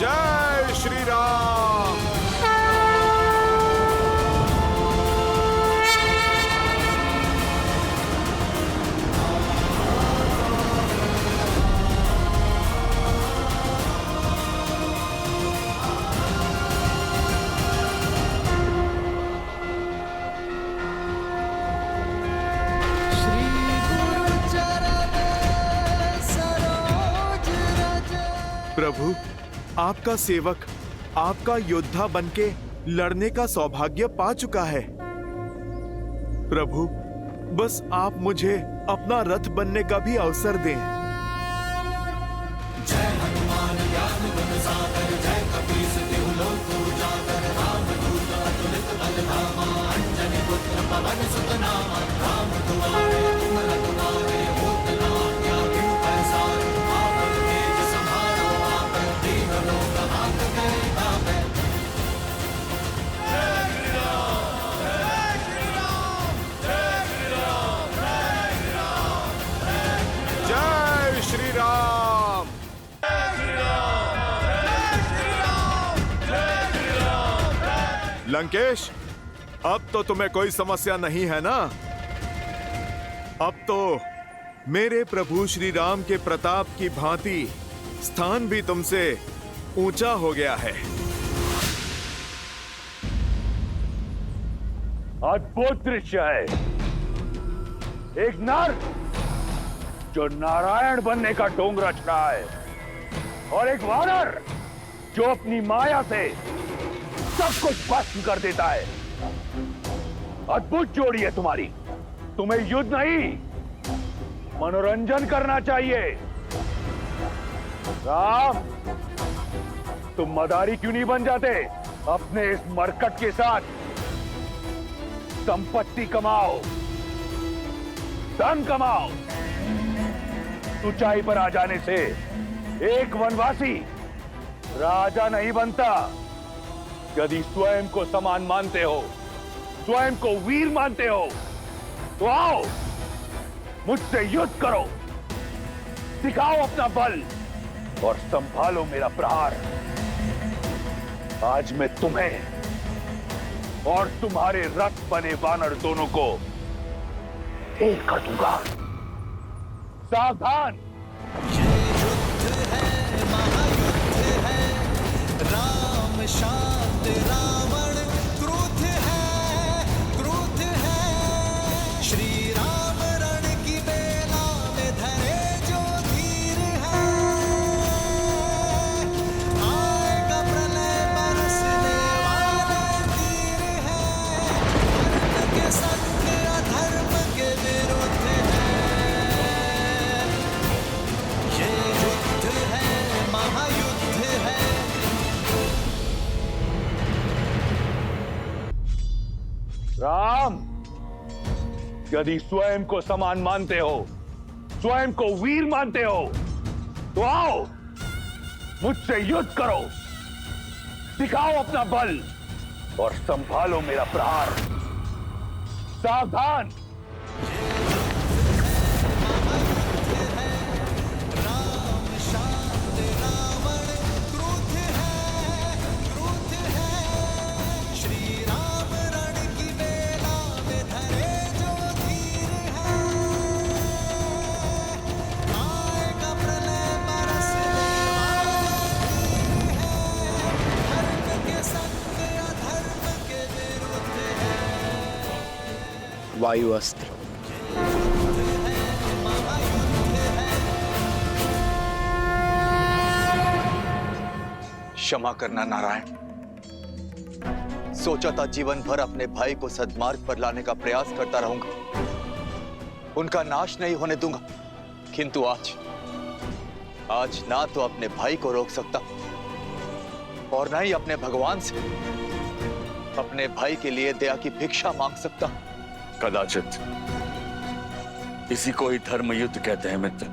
जय श्री राम। प्रभु, आपका सेवक आपका योद्धा बनके लड़ने का सौभाग्य पा चुका है। प्रभु, बस आप मुझे अपना रथ बनने का भी अवसर दें। जय हनुमान ज्ञान गुण सागर, जय कपीस तिहु लोक उजागर, रामदूत अतुलित बल धामा, अंजनी पुत्र पवन सुत नामा, राम दुआरे तुम रखवारे, होत न आज्ञा बिनु पैसारे, आपन तेज समारो आपन, दीन लोक हांकते कापे। जय श्री राम। लंकेश, अब तो तुम्हें कोई समस्या नहीं है ना? अब तो मेरे प्रभु श्री राम के प्रताप की भांति स्थान भी तुमसे ऊंचा हो गया है। अद्भुत दृश्य है। एक नर जो नारायण बनने का ढोंग रच रहा है, और एक वानर जो अपनी माया से सब कुछ भस्म कर देता है। अद्भुत जोड़ी है तुम्हारी। तुम्हें युद्ध नहीं, मनोरंजन करना चाहिए। राम, तुम मदारी क्यों नहीं बन जाते? अपने इस मरकट के साथ संपत्ति कमाओ, धन कमाओ। ऊंचाई पर आ जाने से एक वनवासी राजा नहीं बनता। यदि स्वयं को समान मानते हो, स्वयं को वीर मानते हो, तो आओ मुझसे युद्ध करो, दिखाओ अपना बल और संभालो मेरा प्रहार। आज मैं तुम्हें और तुम्हारे रथ बने वानर दोनों को एक कर दूंगा। सावधान। ये युद्ध है, महायुद्ध है, राम शांत रावण क्रुद्ध है, क्रुद्ध है। श्री राम रण की बेला में धरे जो धीर है, आएगा प्रलय बरसने वाले तीर है, धर्म के संग अधर्म के विरुद्ध है। ये युद्ध है, महायुद्ध है। राम, यदि स्वयं को समान मानते हो, स्वयं को वीर मानते हो, तो आओ मुझसे युद्ध करो, दिखाओ अपना बल और संभालो मेरा प्रहार। सावधान। राम शांत रावण क्रुद्ध है, क्रुद्ध है। श्री राम रण की बेला में धरे जो धीर है, आएगा प्रलय बरसने वाले तीर है, धर्म के संग अधर्म के विरुद्ध है। वायु अस्त्र। क्षमा करना नारायण। सोचा था जीवन भर अपने भाई को सद्मार्ग पर लाने का प्रयास करता रहूंगा, उनका नाश नहीं होने दूंगा, किंतु आज ना तो अपने भाई को रोक सकता और ना ही अपने भगवान से अपने भाई के लिए दया की भिक्षा मांग सकता। कदाचित इसी को ही धर्म युद्ध कहते हैं मित्र।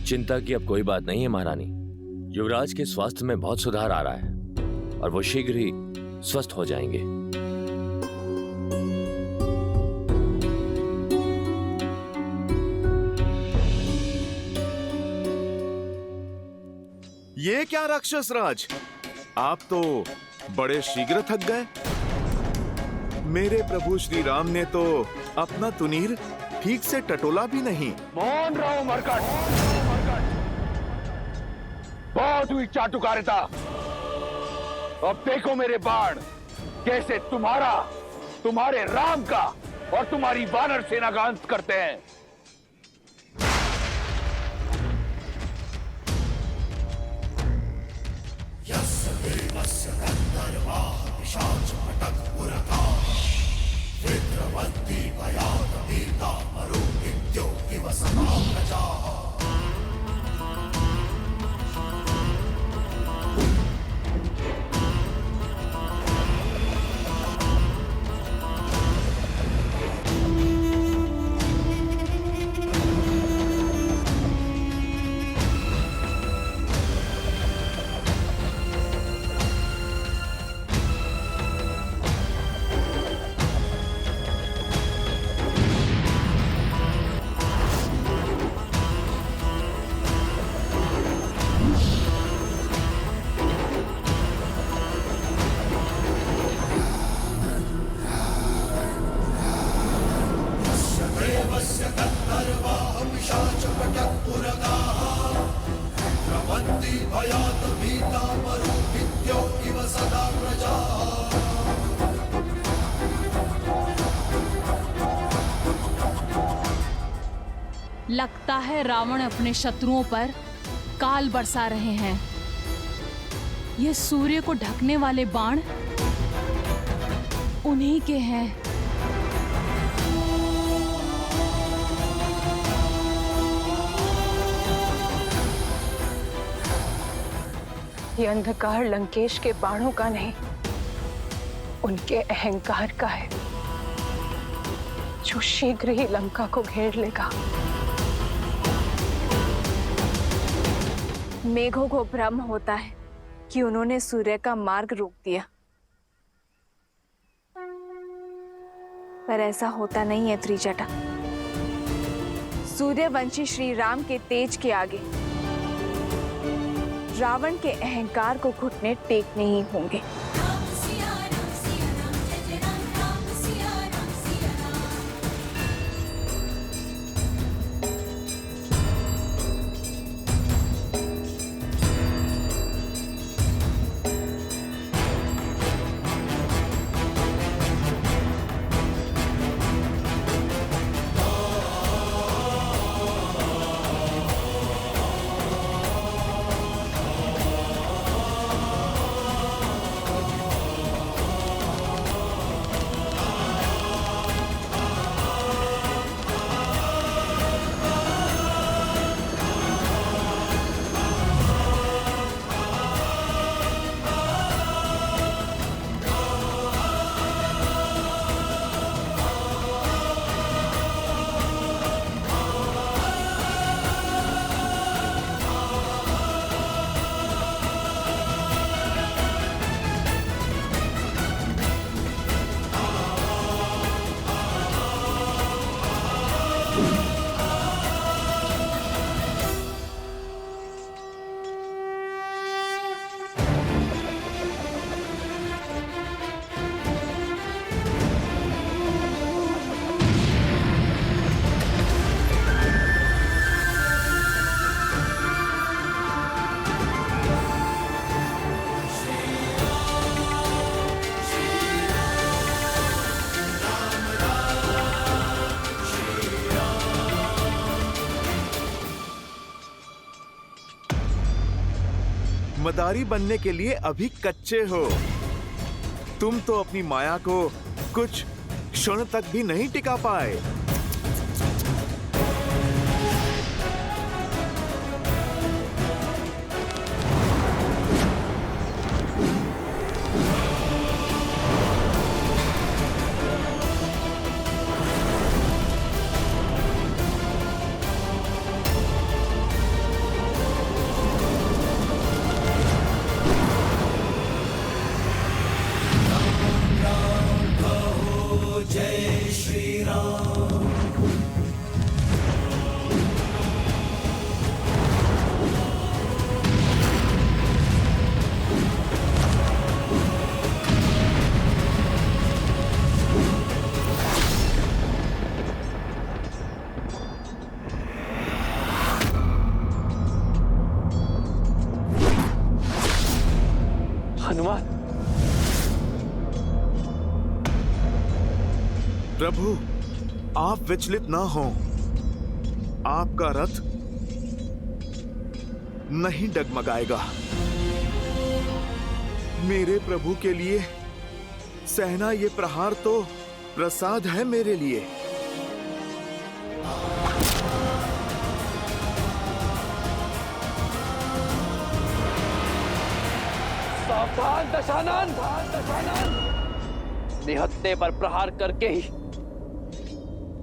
चिंता की अब कोई बात नहीं है महारानी। युवराज के स्वास्थ्य में बहुत सुधार आ रहा है और वो शीघ्र ही स्वस्थ हो जाएंगे। ये क्या राक्षस राज, आप तो बड़े शीघ्र थक गए। मेरे प्रभु श्री राम ने तो अपना तुनीर ठीक से टटोला भी नहीं। मौन रहो मरकट, बहुत हुई चाटुकारिता। अब देखो मेरे बाण कैसे तुम्हारा, तुम्हारे राम का और तुम्हारी वानर सेना का अंत करते हैं। लगता है रावण अपने शत्रुओं पर काल बरसा रहे हैं। ये सूर्य को ढकने वाले बाण उन्हीं के हैं। ये अंधकार लंकेश के बाणों का नहीं, उनके अहंकार का है, जो शीघ्र ही लंका को घेर लेगा। मेघों को भ्रम होता है कि उन्होंने सूर्य का मार्ग रोक दिया, पर ऐसा होता नहीं है त्रिजटा। सूर्यवंशी श्री राम के तेज के आगे रावण के अहंकार को घुटने टेकने ही होंगे। मदारी बनने के लिए अभी कच्चे हो। तुम तो अपनी माया को कुछ क्षण तक भी नहीं टिका पाए। प्रभु, आप विचलित ना हो। आपका रथ नहीं डगमगाएगा। मेरे प्रभु के लिए सहना ये प्रहार तो प्रसाद है मेरे लिए। सावधान दशानन! निहत्ते पर प्रहार करके ही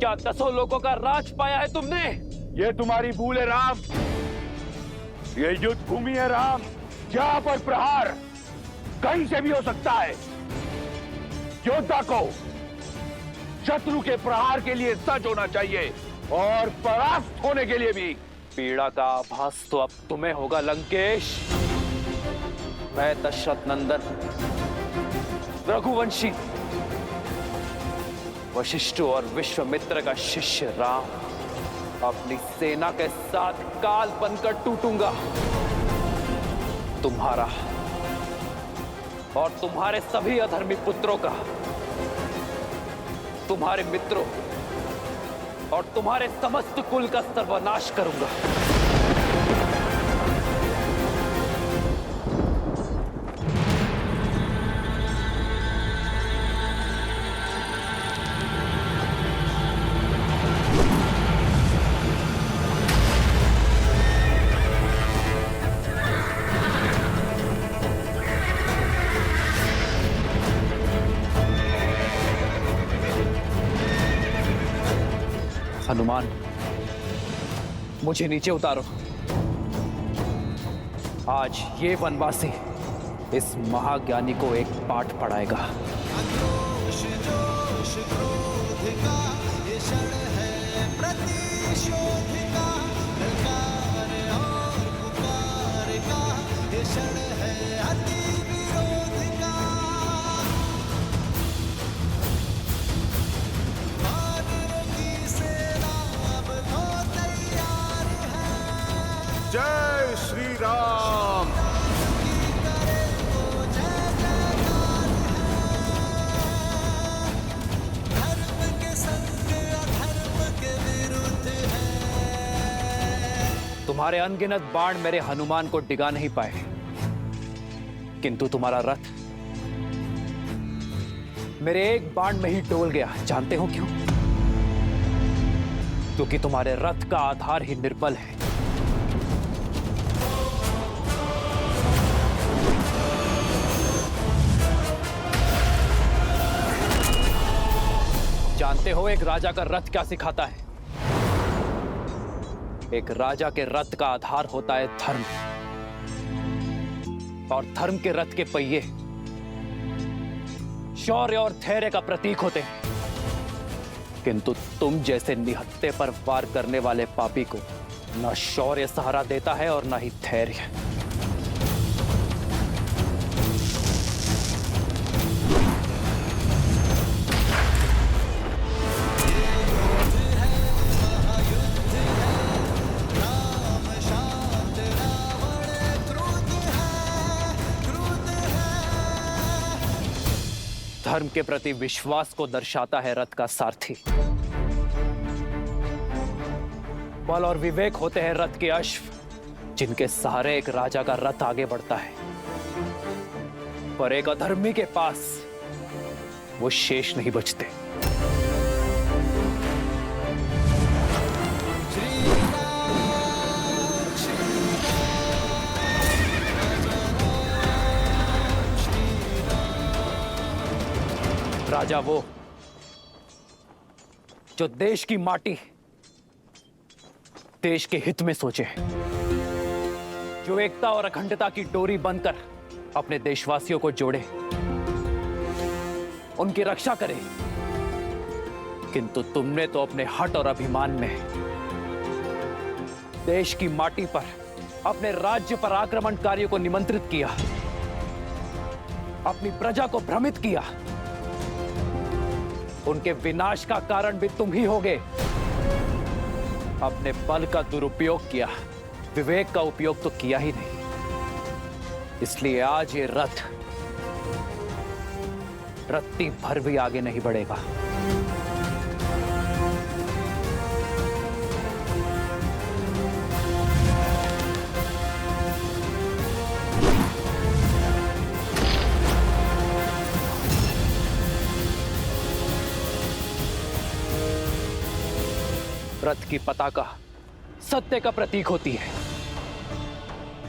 क्या 10 लोगों का राज पाया है तुमने? ये तुम्हारी भूल है राम। ये युद्ध भूमि है राम, जहां पर प्रहार कहीं से भी हो सकता है। योद्धा को शत्रु के प्रहार के लिए सज्ज होना चाहिए और परास्त होने के लिए भी। पीड़ा का आभास तो अब तुम्हें होगा लंकेश। मैं दशरथ नंदन रघुवंशी वशिष्ठ और विश्वामित्र का शिष्य राम अपनी सेना के साथ काल बनकर टूटूंगा। तुम्हारा और तुम्हारे सभी अधर्मी पुत्रों का, तुम्हारे मित्रों और तुम्हारे समस्त कुल का सर्वनाश करूंगा। हनुमान, मुझे नीचे उतारो। आज ये वनवासी इस महाज्ञानी को एक पाठ पढ़ाएगा। जय श्री राम। तुम्हारे अनगिनत बाण मेरे हनुमान को डिगा नहीं पाए, किंतु तुम्हारा रथ मेरे एक बाण में ही डोल गया। जानते हो क्यों? क्योंकि तुम्हारे रथ का आधार ही निर्बल है। जानते हो एक राजा का रथ क्या सिखाता है? एक राजा के रथ का आधार होता है धर्म, और धर्म के रथ के पहिए शौर्य और धैर्य का प्रतीक होते हैं। किंतु तुम जैसे निहत्ते पर वार करने वाले पापी को न शौर्य सहारा देता है और न ही धैर्य। धर्म के प्रति विश्वास को दर्शाता है रथ का सारथी। बल और विवेक होते हैं रथ के अश्व, जिनके सहारे एक राजा का रथ आगे बढ़ता है। पर एक अधर्मी के पास वो शेष नहीं बचते। राजा वो जो देश की माटी देश के हित में सोचे, जो एकता और अखंडता की डोरी बनकर अपने देशवासियों को जोड़े, उनकी रक्षा करे। किंतु तुमने तो अपने हठ और अभिमान में देश की माटी पर अपने राज्य पर आक्रमणकारियों को निमंत्रित किया, अपनी प्रजा को भ्रमित किया। उनके विनाश का कारण भी तुम ही होगे। अपने बल का दुरुपयोग किया, विवेक का उपयोग तो किया ही नहीं। इसलिए आज ये रत्ती भर भी आगे नहीं बढ़ेगा। रथ की पताका सत्य का प्रतीक होती है।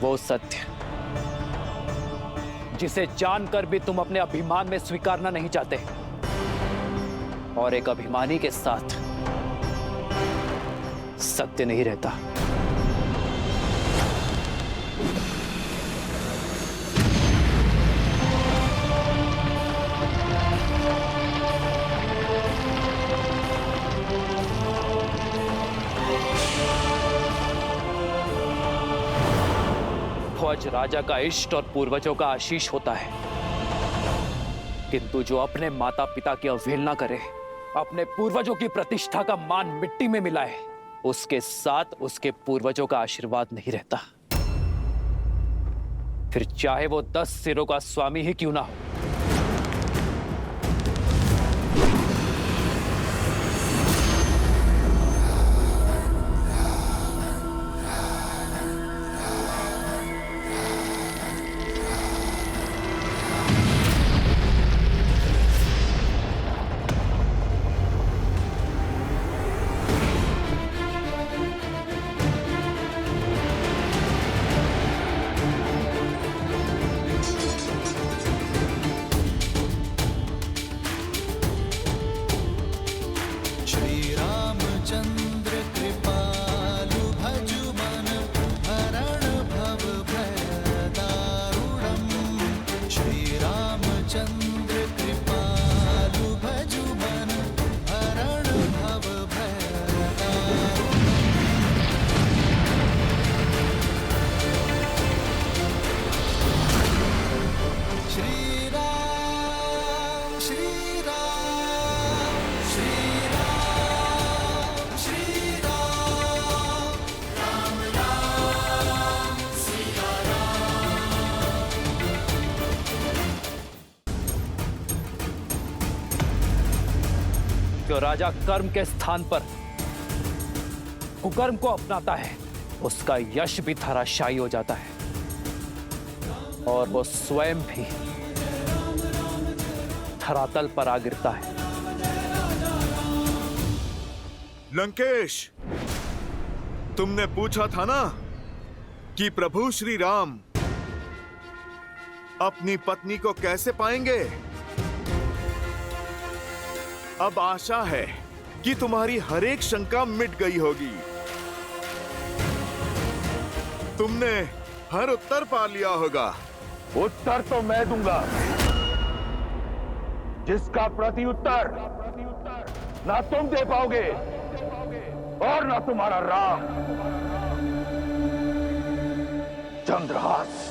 वो सत्य जिसे जानकर भी तुम अपने अभिमान में स्वीकारना नहीं चाहते, और एक अभिमानी के साथ सत्य नहीं रहता। ध्वज राजा का इष्ट और पूर्वजों का आशीष होता है, किंतु जो अपने माता पिता की अवहेलना करे, अपने पूर्वजों की प्रतिष्ठा का मान मिट्टी में मिलाए, उसके साथ उसके पूर्वजों का आशीर्वाद नहीं रहता। फिर चाहे वो 10 सिरों का स्वामी ही क्यों ना हो। जो राजा कर्म के स्थान पर कुकर्म को अपनाता है, उसका यश भी धराशायी हो जाता है, और वो स्वयं भी धरातल पर आ गिरता है। लंकेश, तुमने पूछा था ना कि प्रभु श्री राम अपनी पत्नी को कैसे पाएंगे। अब आशा है कि तुम्हारी हर एक शंका मिट गई होगी। तुमने हर उत्तर पा लिया होगा। उत्तर तो मैं दूंगा, जिसका प्रति उत्तर ना तुम दे पाओगे और ना तुम्हारा राम। चंद्रहास।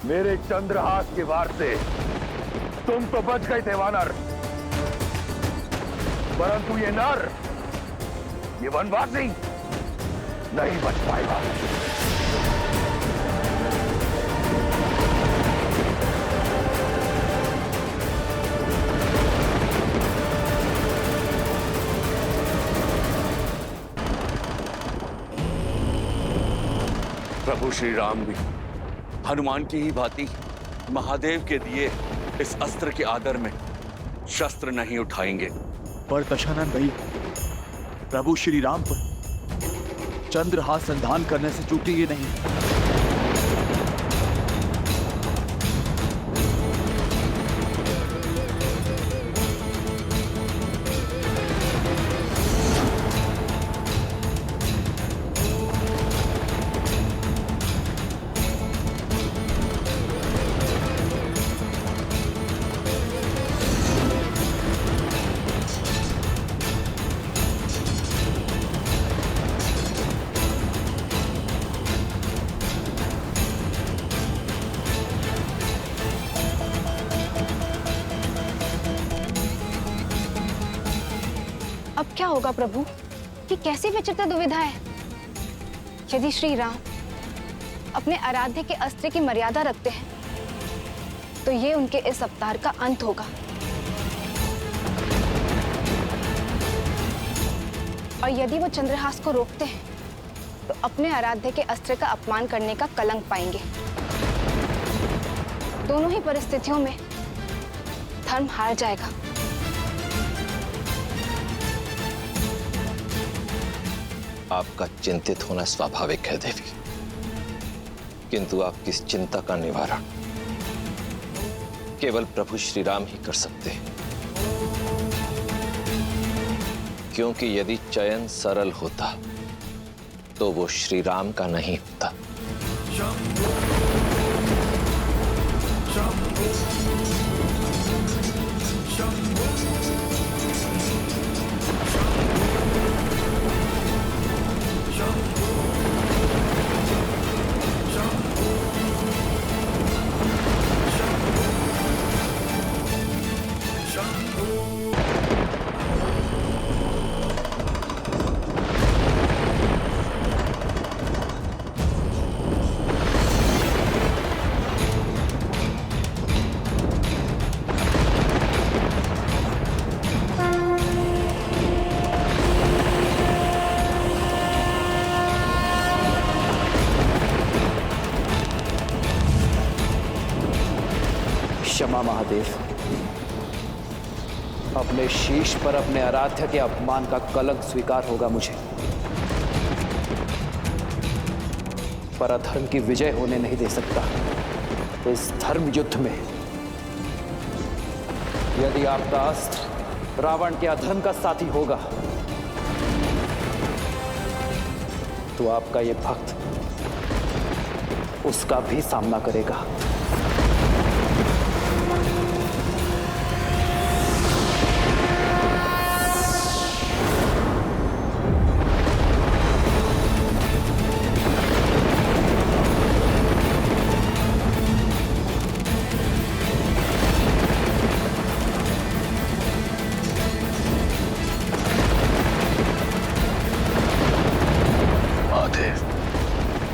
मेरे चंद्रहास के वार से तुम तो बच गए थे वानर, परंतु ये नर, ये वनवासी नहीं बच पाएगा। प्रभु श्री राम भी हनुमान की ही भांति महादेव के दिए इस अस्त्र के आदर में शस्त्र नहीं उठाएंगे। पर दशानन भाई, प्रभु श्री राम पर चंद्रहास संधान करने से चूकेंगे नहीं। क्या होगा प्रभु? ये कैसी विचित्र दुविधा है? यदि श्री राम अपने आराध्य के अस्त्र की मर्यादा रखते हैं तो ये उनके इस अवतार का अंत होगा। और यदि वो चंद्रहास को रोकते हैं तो अपने आराध्य के अस्त्र का अपमान करने का कलंक पाएंगे। दोनों ही परिस्थितियों में धर्म हार जाएगा। आपका चिंतित होना स्वाभाविक है देवी, किंतु आपकी इस चिंता का निवारण केवल प्रभु श्री राम ही कर सकते हैं। क्योंकि यदि चयन सरल होता तो वो श्री राम का नहीं होता। क्षमा महादेव, अपने शीश पर अपने आराध्य के अपमान का कलंक स्वीकार होगा मुझे, पर अधर्म की विजय होने नहीं दे सकता। इस धर्म युद्ध में यदि आपका अस्त्र रावण के अधर्म का साथी होगा तो आपका ये भक्त उसका भी सामना करेगा।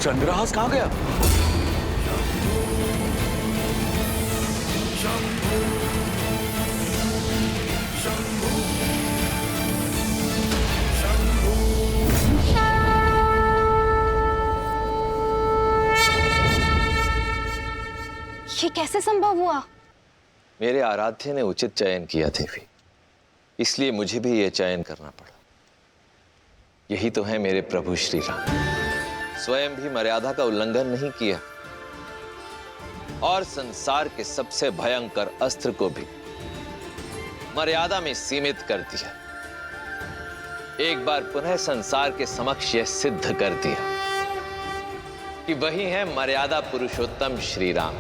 चंद्रहास कहाँ गया? ये कैसे संभव हुआ? मेरे आराध्य ने उचित चयन किया देवी, इसलिए मुझे भी यह चयन करना पड़ा। यही तो है मेरे प्रभु श्री राम, स्वयं भी मर्यादा का उल्लंघन नहीं किया और संसार के सबसे भयंकर अस्त्र को भी मर्यादा में सीमित कर दिया। एक बार पुनः संसार के समक्ष यह सिद्ध कर दिया कि वही है मर्यादा पुरुषोत्तम श्री राम।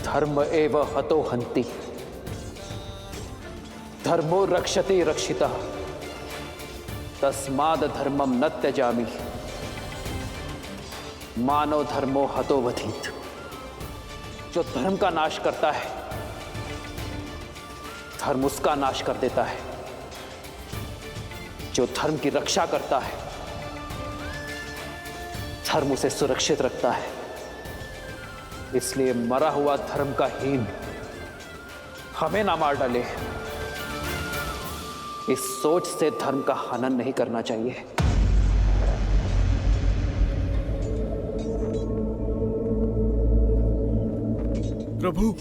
धर्म एव हतो हन्ति, धर्मो रक्षति रक्षितः, तस्माद् धर्मम न त्यजामि, मानव धर्मो हतो वधीत। जो धर्म का नाश करता है धर्म उसका नाश कर देता है, जो धर्म की रक्षा करता है धर्म उसे सुरक्षित रखता है। इसलिए मरा हुआ धर्म का हीन हमें ना मार डाले, इस सोच से धर्म का हनन नहीं करना चाहिए। प्रभु,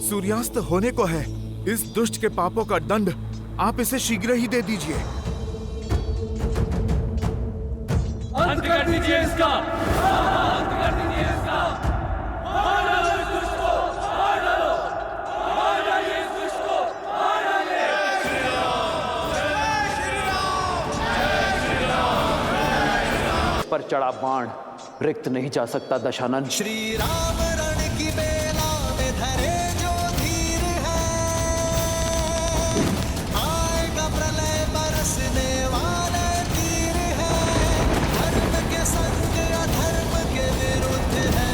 सूर्यास्त होने को है। इस दुष्ट के पापों का दंड आप इसे शीघ्र ही दे दीजिए। अंत कर दीजिए इसका, अंत कर दीजिए इसका। मार डालो इस दुष्ट को, मार डालो, मार डालिए इस दुष्ट को, मार डालिए। जय श्री राम, जय श्री राम, जय श्री राम, जय श्री राम। पर चढ़ा बाण रिक्त नहीं जा सकता दशानन। श्री राम रण की बेला में धरे जो धीर है, आएगा प्रलय बरसने वाले तीर है, धर्म के संग अधर्म के विरुद्ध है।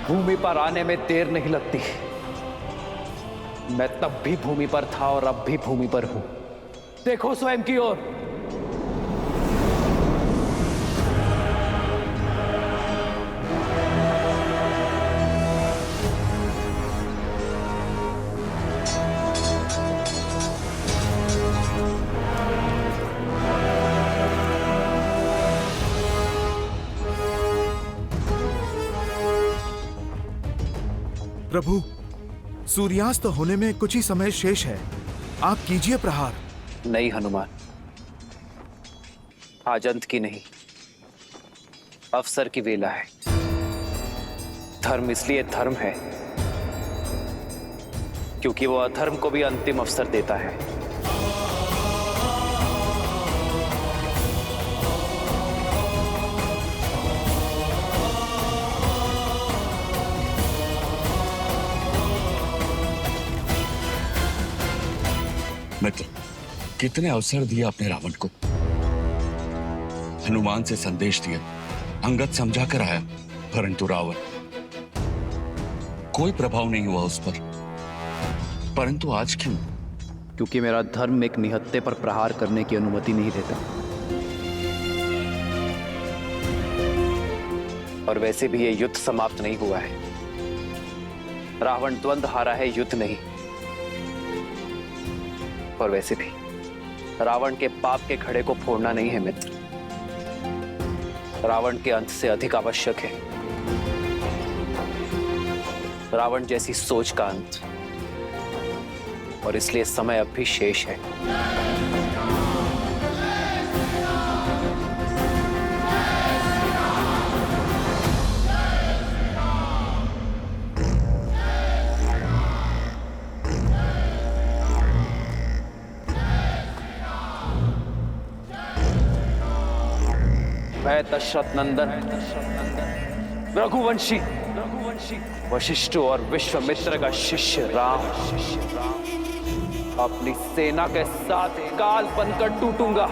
भूमि पर आने में देर नहीं लगती। मैं तब भी भूमि पर था और अब भी भूमि पर हूं। देखो स्वयं की ओर। प्रभु, सूर्यास्त होने में कुछ ही समय शेष है, आप कीजिए प्रहार। नहीं हनुमान, आज अंत की नहीं, अवसर की वेला है। धर्म इसलिए धर्म है क्योंकि वो अधर्म को भी अंतिम अवसर देता है। मित्र, कितने अवसर दिए आपने रावण को। हनुमान से संदेश दिया, अंगद समझा कर आया, परंतु रावण, कोई प्रभाव नहीं हुआ उस पर। परंतु आज क्यों? क्योंकि मेरा धर्म एक निहत्थे पर प्रहार करने की अनुमति नहीं देता। और वैसे भी ये युद्ध समाप्त नहीं हुआ है। रावण द्वंद्व हारा है, युद्ध नहीं। और वैसे भी रावण के पाप के घड़े को फोड़ना नहीं है मित्र, रावण के अंत से अधिक आवश्यक है रावण जैसी सोच का अंत। और इसलिए समय अब भी शेष है। मैं दशरथ नंदन रघुवंशी वशिष्ठ और विश्वामित्र का शिष्य राम अपनी सेना के साथ काल बनकर टूटूंगा।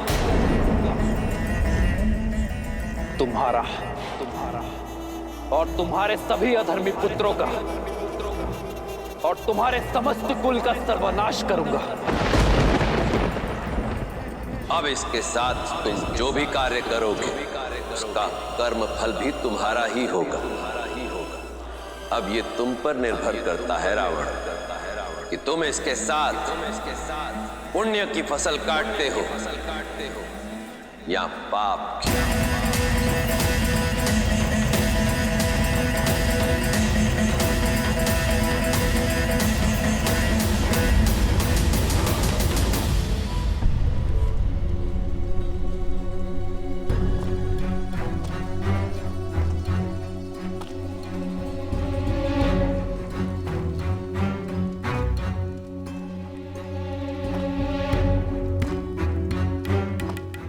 तुम्हारा और तुम्हारे सभी अधर्मी पुत्रों का और तुम्हारे समस्त कुल का सर्वनाश करूंगा। अब इसके साथ तुम जो भी कार्य करोगे उसका कर्म फल भी तुम्हारा ही होगा। अब ये तुम पर निर्भर करता है रावण कि तुम इसके साथ पुण्य की फसल काटते हो या पाप की।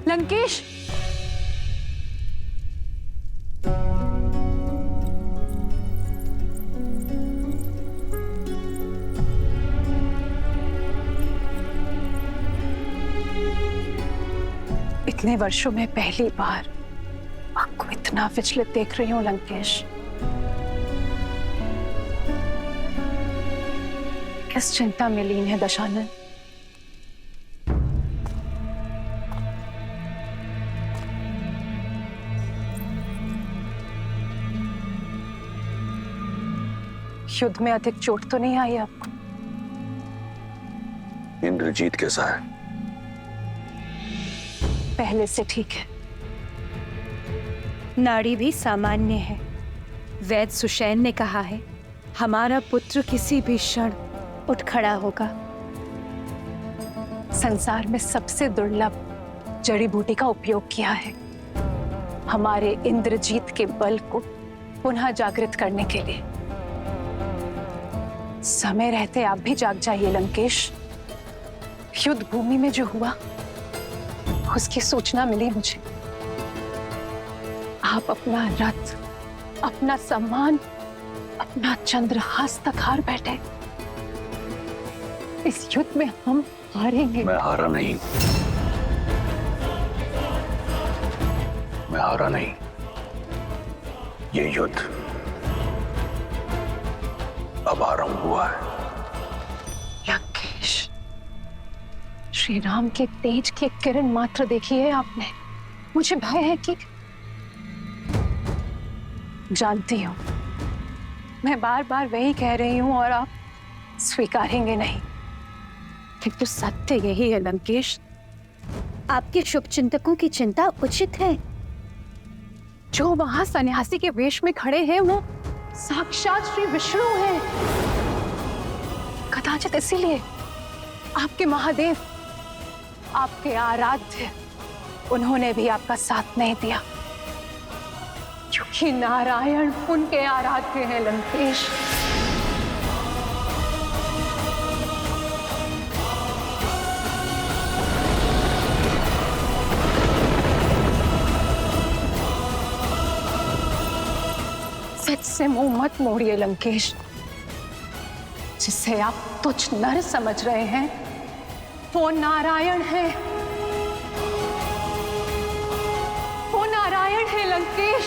लंकेश, इतने वर्षों में पहली बार आपको इतना विचलित देख रही हूं लंकेश। किस चिंता में लीन है दशानन? युद्ध में अधिक चोट तो नहीं आई आपको? इंद्रजीत कैसा है? पहले से ठीक है। नाड़ी भी सामान्य है। वैद्य सुषैन ने कहा है हमारा पुत्र किसी भी क्षण उठ खड़ा होगा। संसार में सबसे दुर्लभ जड़ी बूटी का उपयोग किया है हमारे इंद्रजीत के बल को पुनः जागृत करने के लिए। समय रहते आप भी जाग जाइए लंकेश। युद्ध भूमि में जो हुआ उसकी सूचना मिली मुझे। आप अपना रथ, अपना सम्मान, अपना चंद्रहास तक हार बैठे। इस युद्ध में हम हारेंगे। मैं हारा नहीं, मैं हारा नहीं। ये युद्ध अब आरंभ हुआ है। लंकेश, श्री राम के तेज की किरण मात्र देखी है आपने। मुझे भय है कि जानती हूं, मैं बार बार वही कह रही हूं और आप स्वीकारेंगे नहीं, किंतु सत्य यही है लंकेश, आपके शुभ चिंतकों की चिंता उचित है। जो वहां सन्यासी के वेश में खड़े हैं वो साक्षात श्री विष्णु हैं। कदाचित इसीलिए आपके महादेव, आपके आराध्य, उन्होंने भी आपका साथ नहीं दिया, क्योंकि नारायण उनके आराध्य हैं लंकेश। सच से मुंह मत मोड़िए लंकेश। जिसे आप तुच्छ नर समझ रहे हैं वो नारायण है, वो नारायण है लंकेश।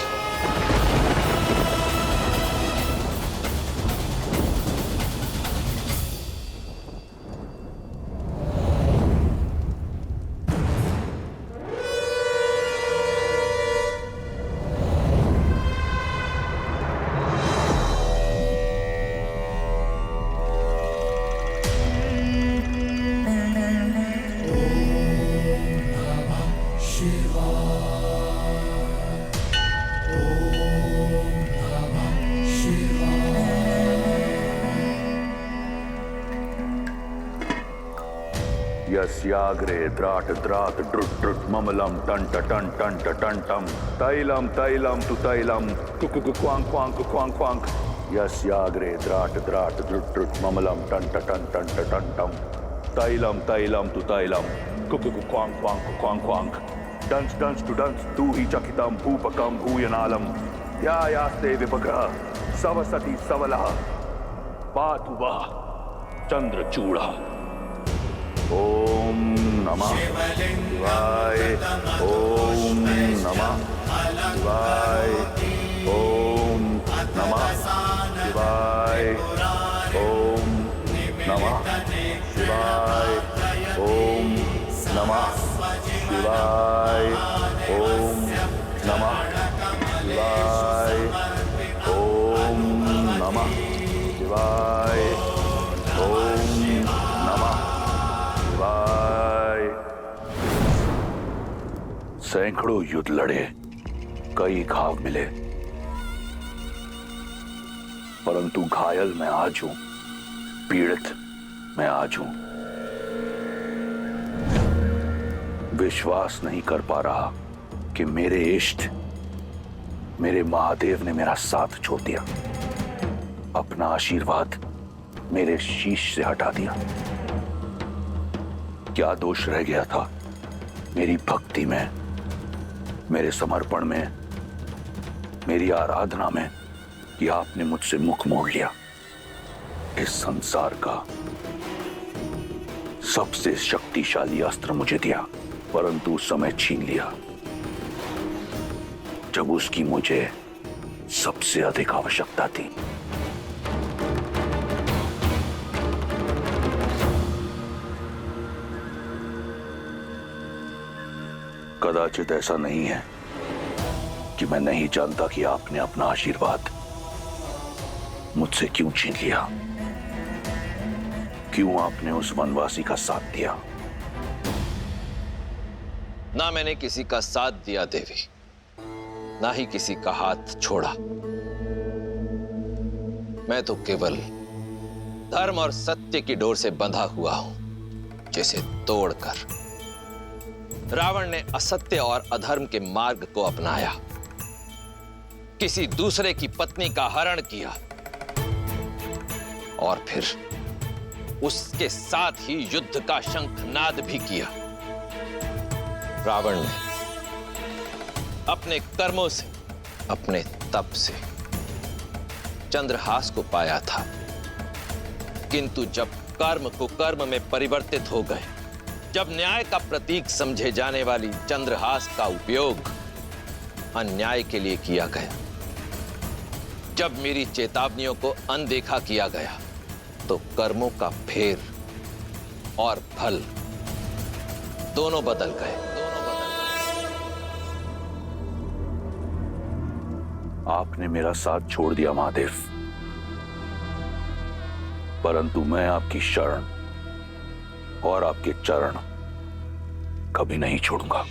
यस्याग्रे द्राट द्राट ड्रुट ड्रुट ममलम टंट टंट टंट टंटम तैलम तैलम तु तैलम कुकु क्वांग क्वांग क्वांग क्वांग। यस्याग्रे द्राट द्राट ड्रुट ड्रुट ममलम टंट टंट टंट टंटम तैलम तैलम तु तैलम कुकु क्वांग क्वांग क्वांग क्वांग। डंस डंस टू डंस तू ही चकितम भूपकम भूयनालम यास्ते विपग्रह सवसति सवलः पातु वः चंद्रचूड़ा। ओम नमः शिवाय, ओम नमः शिवाय, ओम नमः शिवाय, ओम नमः शिवाय, ओम नमः शिवाय, ओम नमः शिवाय, ओम नमः शिवाय, ओम नमः। सैकड़ों युद्ध लड़े, कई घाव मिले, परंतु घायल मैं आज हूं, पीड़ित मैं आज हूं। विश्वास नहीं कर पा रहा कि मेरे इष्ट, मेरे महादेव ने मेरा साथ छोड़ दिया, अपना आशीर्वाद मेरे शीश से हटा दिया। क्या दोष रह गया था मेरी भक्ति में, मेरे समर्पण में, मेरी आराधना में, कि आपने मुझसे मुख मोड़ लिया। इस संसार का सबसे शक्तिशाली अस्त्र मुझे दिया, परंतु उस समय छीन लिया जब उसकी मुझे सबसे अधिक आवश्यकता थी। कदाचित ऐसा नहीं है कि मैं नहीं जानता कि आपने अपना आशीर्वाद मुझसे क्यों छीन लिया, क्यों आपने उस वनवासी का साथ दिया। ना मैंने किसी का साथ दिया देवी, ना ही किसी का हाथ छोड़ा। मैं तो केवल धर्म और सत्य की डोर से बंधा हुआ हूं, जिसे तोड़कर रावण ने असत्य और अधर्म के मार्ग को अपनाया, किसी दूसरे की पत्नी का हरण किया और फिर उसके साथ ही युद्ध का शंखनाद भी किया। रावण ने अपने कर्मों से, अपने तप से चंद्रहास को पाया था, किंतु जब कर्म कुकर्म में परिवर्तित हो गए, जब न्याय का प्रतीक समझे जाने वाली चंद्रहास का उपयोग अन्याय के लिए किया गया, जब मेरी चेतावनियों को अनदेखा किया गया तो कर्मों का फेर और फल दोनों बदल गए। आपने मेरा साथ छोड़ दिया महादेव, परंतु मैं आपकी शरण और आपके चरण कभी नहीं छोड़ूंगा।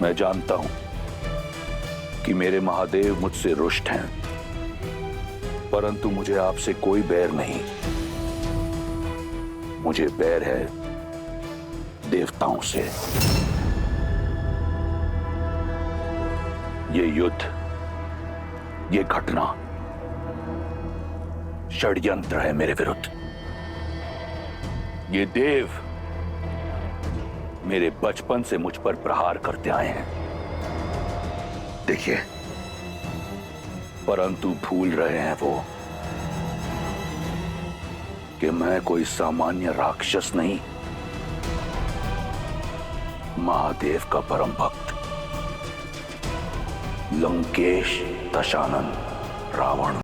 मैं जानता हूं कि मेरे महादेव मुझसे रुष्ट हैं, परंतु मुझे आपसे कोई बैर नहीं। मुझे बैर है देवताओं से। ये युद्ध, ये घटना षड्यंत्र है मेरे विरुद्ध। ये देव मेरे बचपन से मुझ पर प्रहार करते आए हैं, देखिए, परंतु भूल रहे हैं वो कि मैं कोई सामान्य राक्षस नहीं, महादेव का परम भक्त लंकेश दशानन रावण।